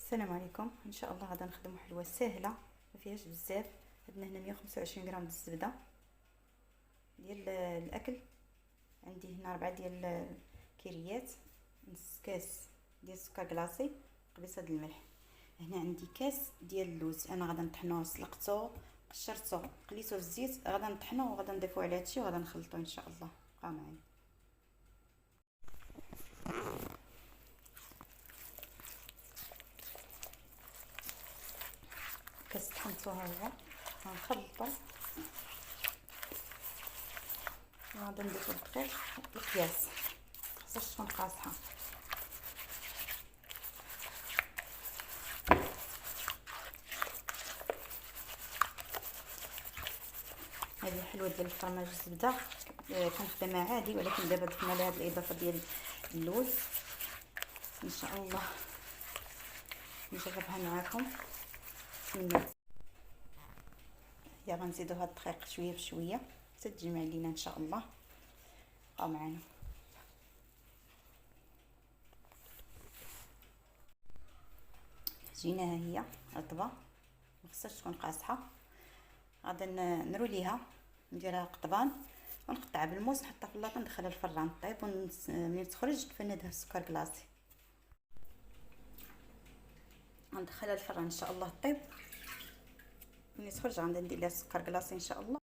السلام عليكم. ان شاء الله غادا نخدموا حلوه سهله ما فيهاش بزاف. عندنا هنا 125 غرام د الزبده ديال الاكل. عندي هنا 4 ديال الكيريات، نص كاس ديال السكر كلاصي، قبيصه ديال الملح. هنا عندي كاس ديال اللوز، انا غادا نطحنوه، سلقته قشرته قليته في الزيت، غادا نطحنوه وغادا نضيفوه على هادشي وغادا نخلطوه ان شاء الله. بقاو معايا. كاس طحنتو ها هو، غنخلطو وغادا نضيفو الدقيق بالقياس، مخصهاش تكون قاصحه. هذه حلوه ديال الفرماج الزبده، كنخدمها عادي، ولكن دابا ضفنا لها هذه الاضافه ديال اللوز. ان شاء الله نجربها معكم. يا غنزيدو هاد الدقيق شويه بشويه حتى تجمع لينا ان شاء الله. بقاو معنا. جينا ها هي رطبه، مخصهاش تكون قاصحه. غادا نروليها، نديرها قطبان ونقطعها بالموس، نحطها في اللاطه، ندخلها الفران طيب، ومنين تخرج نفندها السكر كلاصي. غندخلها الفران ان شاء الله طيب. ملي تخرج غندير لها السكر كلاصي ان شاء الله.